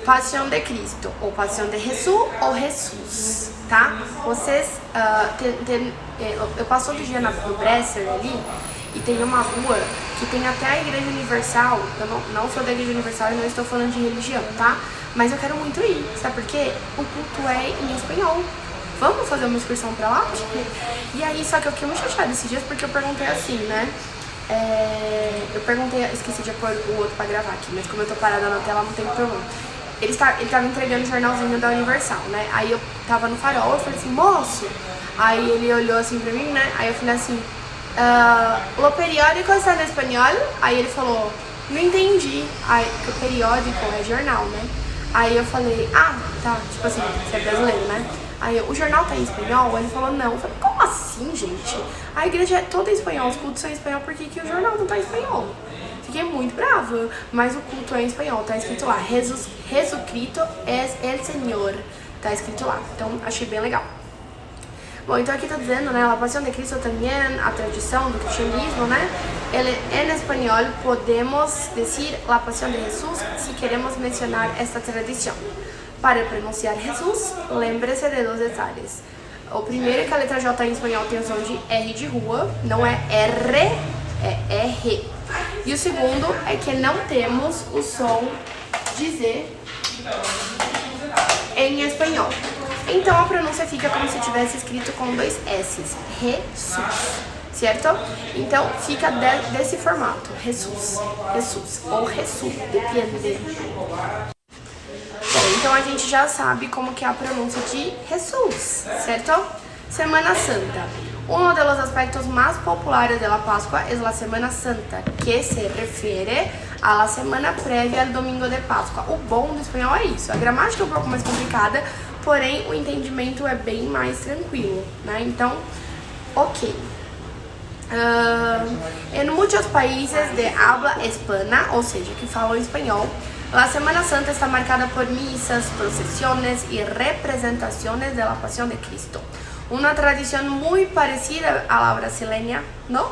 Pasión de Cristo, ou Pasión de Jesus, ou Jesus, tá? Vocês, eu passo todo dia no Bresser ali, e tem uma rua que tem até a Igreja Universal. Eu não sou da Igreja Universal e não estou falando de religião, tá? Mas eu quero muito ir, sabe por quê? O culto é em espanhol. Vamos fazer uma excursão pra lá? E aí, só que eu fiquei muito chateada esses dias porque eu perguntei assim, né? Esqueci de pôr o outro pra gravar aqui, mas como eu tô parada na tela, não tem problema. Ele tava entregando o jornalzinho da Universal, né? Aí eu tava no farol, eu falei assim, moço. Aí ele olhou assim pra mim, né? Aí eu falei assim, o periódico está em espanhol? Aí ele falou, não entendi. Aí, o periódico é jornal, né? Aí eu falei, tá, tipo assim, você é brasileiro, né? Aí o jornal tá em espanhol? Aí ele falou, não. Eu falei, como assim, gente? A igreja é toda em espanhol, os cultos são em espanhol, por que o jornal não tá em espanhol? Fiquei muito brava, mas o culto é em espanhol, tá escrito lá, Jesucristo es el Señor, tá escrito lá, então achei bem legal. Bom, então aqui tá dizendo, né, a Pasión de Cristo também, a tradição do cristianismo, né, em espanhol podemos dizer a Pasión de Jesus se queremos mencionar esta tradição. Para pronunciar Jesus, lembre-se de dois detalhes. O primeiro é que a letra J em espanhol tem o som de R de rua, não é R, é R. E o segundo é que não temos o som de Z em espanhol. Então a pronúncia fica como se tivesse escrito com dois S's, Jesus, certo? Então fica desse formato, Jesus, ou Jesus, depende. Bom, então a gente já sabe como que é a pronúncia de Jesus, certo? Semana Santa. Uno de los aspectos más populares de la Pascua es la Semana Santa, que se refiere a la semana previa al domingo de Páscoa. O bom do espanhol é isso. A gramática é um pouco mais complicada, porém o entendimento é bem mais tranquilo, né? Então, ok. En muchos países de habla hispana, ou seja, que falam espanhol, la Semana Santa está marcada por misas, procesiones y representaciones de la Pasión de Cristo. Una tradición muy parecida a la brasileña, ¿no?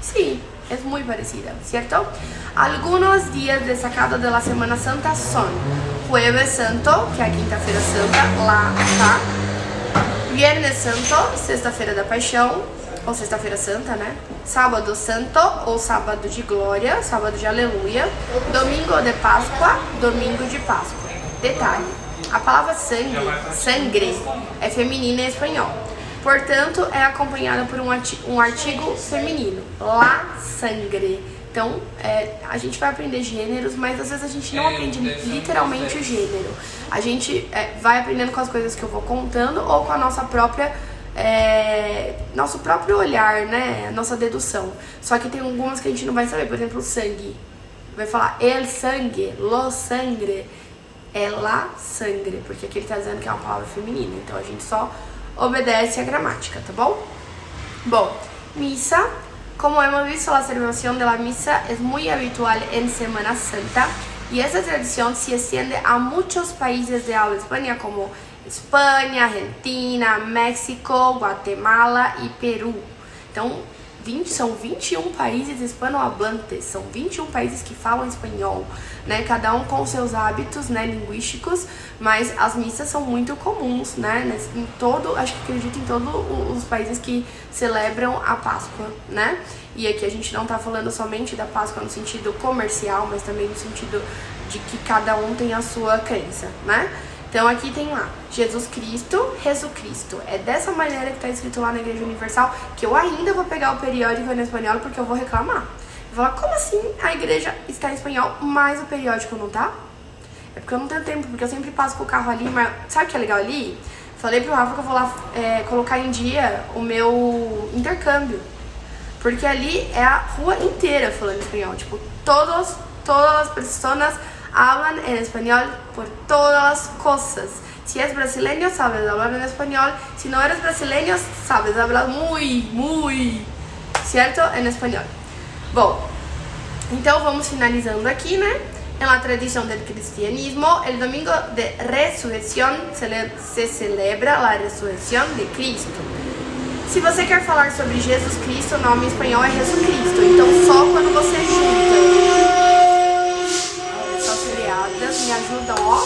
Sí, es muy parecida, ¿cierto? Algunos días destacados de la Semana Santa son Jueves Santo, que é a quinta-feira santa, lá, tá? Viernes Santo, sexta-feira da Paixão, ou sexta-feira santa, né? Sábado Santo, ou sábado de glória, sábado de aleluia. Domingo de Páscoa, domingo de Páscoa. Detalhe, a palavra sangre é feminina em espanhol. Portanto, é acompanhada por um artigo feminino, la sangre. Então, a gente vai aprender gêneros, mas às vezes a gente não aprende literalmente o gênero. A gente vai aprendendo com as coisas que eu vou contando ou com a nossa própria... nosso próprio olhar, né? Nossa dedução. Só que tem algumas que a gente não vai saber. Por exemplo, o sangue. Vai falar el sangue, lo sangre, é la sangre, porque aqui ele tá dizendo que é uma palavra feminina. Então a gente só obedece a gramática, tá bom? Bom, misa. Como hemos visto, la celebración de la misa es muy habitual en Semana Santa y esta tradición se extiende a muchos países de habla hispana como Espanha, Argentina, México, Guatemala e Peru. Então, são 21 países hispanohablantes, são 21 países que falam espanhol, né? Cada um com seus hábitos, né, linguísticos, mas as missas são muito comuns, né? Acho que acredito em todos os países que celebram a Páscoa, né? E aqui a gente não tá falando somente da Páscoa no sentido comercial, mas também no sentido de que cada um tem a sua crença, né? Então aqui tem lá, Jesus Cristo, Jesucristo. É dessa maneira que tá escrito lá na Igreja Universal, que eu ainda vou pegar o periódico em espanhol porque eu vou reclamar. Vou falar, como assim a igreja está em espanhol, mas o periódico não tá? É porque eu não tenho tempo, porque eu sempre passo com o carro ali, mas sabe o que é legal ali? Falei pro Rafa que eu vou lá colocar em dia o meu intercâmbio. Porque ali é a rua inteira falando espanhol. Tipo, todas as pessoas hablan en español por todas las cosas. Si eres brasileño, sabes hablar en español. Si no eres brasileño, sabes hablar muy, certo? En español. Bom, então vamos finalizando aqui, né? En la tradición del cristianismo, el domingo de resurrección se celebra la resurrección de Cristo. Se você quer falar sobre Jesus Cristo, o nome em espanhol é Jesucristo. Então só quando você junta me ajudam, ó,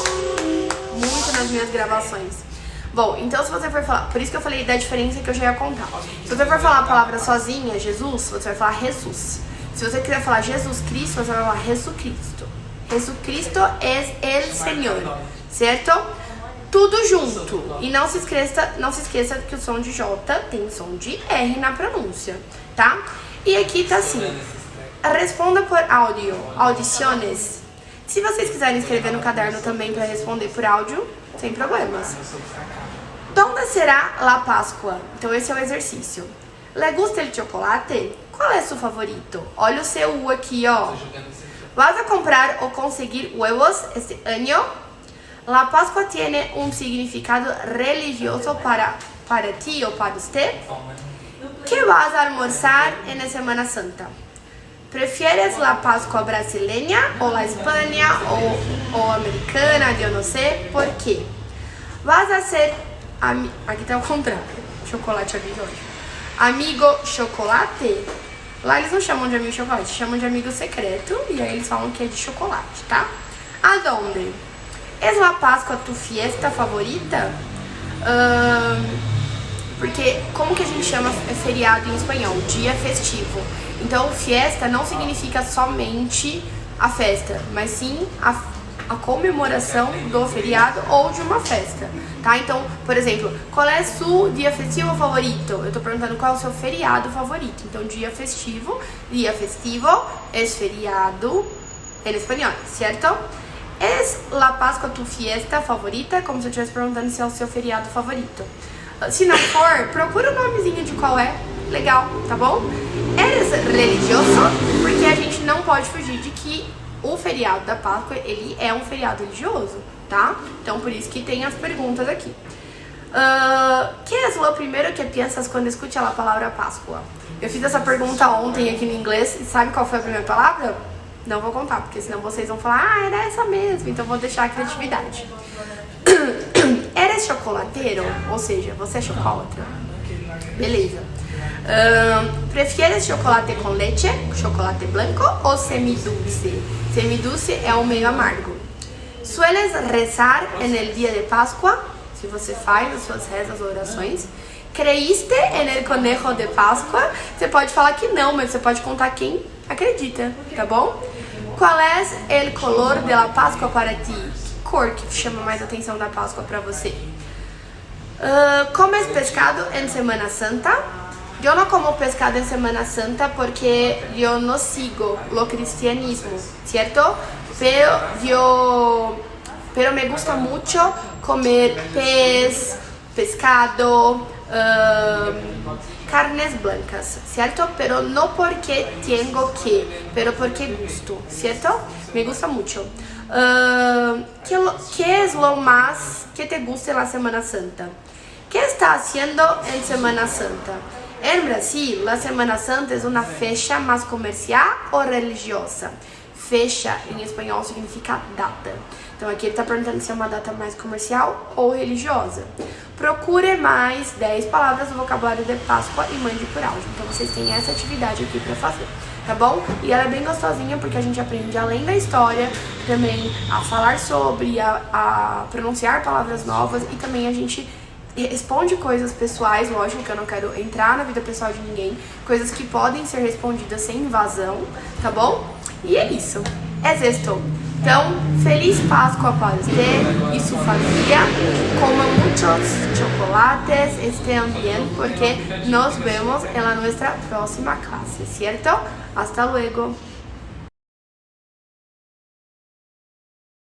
muito nas minhas gravações. Bom, então se você for falar, por isso que eu falei da diferença que eu já ia contar. Se você for falar a palavra sozinha, Jesus, você vai falar Jesus. Se você quiser falar Jesus Cristo, você vai falar Jesucristo. Jesucristo é el Senhor, certo? Tudo junto. E não se esqueça que o som de J tem som de R na pronúncia, tá? E aqui tá assim. Responda por áudio, audiciones. Se vocês quiserem escrever no caderno também para responder por áudio, sem problemas. ¿Dónde será la Páscoa? Então esse é o exercício. ¿Le gusta el chocolate? Qual é seu favorito? Olha o seu U aqui, ó. ¿Vas a comprar o conseguir huevos este año? La Páscoa tiene un significado religioso para ti o para usted. ¿Qué vas a almorzar en la Semana Santa? ¿Prefieres la Páscoa brasileña o la España o americana? Yo no sé. ¿Por qué? ¿Vas a ser... Aqui tá o contrário. Chocolate amigo chocolate? Lá eles não chamam de amigo chocolate, chamam de amigo secreto. E aí eles falam que é de chocolate, tá? ¿Adonde? ¿Es la Páscoa tu fiesta favorita? Porque como que a gente chama feriado em espanhol? Dia festivo. Então, fiesta não significa somente a festa, mas sim a comemoração do feriado ou de uma festa, tá? Então, por exemplo, qual é seu dia festivo favorito? Eu tô perguntando qual é o seu feriado favorito. Então, dia festivo es feriado em espanhol, certo? ¿Es la Páscoa tu fiesta favorita? Como se eu estivesse perguntando se é o seu feriado favorito. Se não for, procura o nomezinho de qual é. Legal, tá bom? Eres religioso? Porque a gente não pode fugir de que o feriado da Páscoa, ele é um feriado religioso, tá? Então, por isso que tem as perguntas aqui. ¿Qué es lo primero que piensas quando escuchas a palavra Páscoa? Eu fiz essa pergunta ontem aqui no inglês e sabe qual foi a primeira palavra? Não vou contar, porque senão vocês vão falar, era essa mesmo, então vou deixar a criatividade. Eres chocolateiro? Ou seja, você é chocolatra? Beleza. ¿Prefieres chocolate con leche, chocolate blanco o semidulce? Semidulce é o meio amargo. ¿Sueles rezar en el día de Páscoa? Se você faz as suas rezas ou orações. ¿Creíste en el conejo de Páscoa? Você pode falar que não, mas você pode contar quem acredita, tá bom? Qual é o color de la Páscoa para ti? Que cor que chama mais atenção da Páscoa para você? ¿Comes pescado en Semana Santa? Yo no como pescado en Semana Santa porque yo no sigo lo cristianismo, ¿cierto? Pero me gusta mucho comer pescado, carnes blancas, ¿cierto? Pero no porque tengo que, pero porque gusto, ¿cierto? Me gusta mucho. ¿Qué es lo más que te gusta en la Semana Santa? ¿Qué está haciendo en Semana Santa? En Brasil, la Semana Santa es una fecha más comercial o religiosa. Fecha, em espanhol, significa data. Então aqui ele está perguntando se é uma data mais comercial ou religiosa. Procure mais 10 palavras do vocabulário de Páscoa e mande por áudio. Então vocês têm essa atividade aqui para fazer, tá bom? E ela é bem gostosinha porque a gente aprende, além da história, também a falar sobre, a pronunciar palavras novas e também a gente responde coisas pessoais, lógico que eu não quero entrar na vida pessoal de ninguém, coisas que podem ser respondidas sem invasão, tá bom? E é isso. É esto. Então, feliz Páscoa para você e sua família. Coma muitos chocolates, estén bien, porque nos vemos en la nuestra próxima clase, ¿cierto? Hasta luego.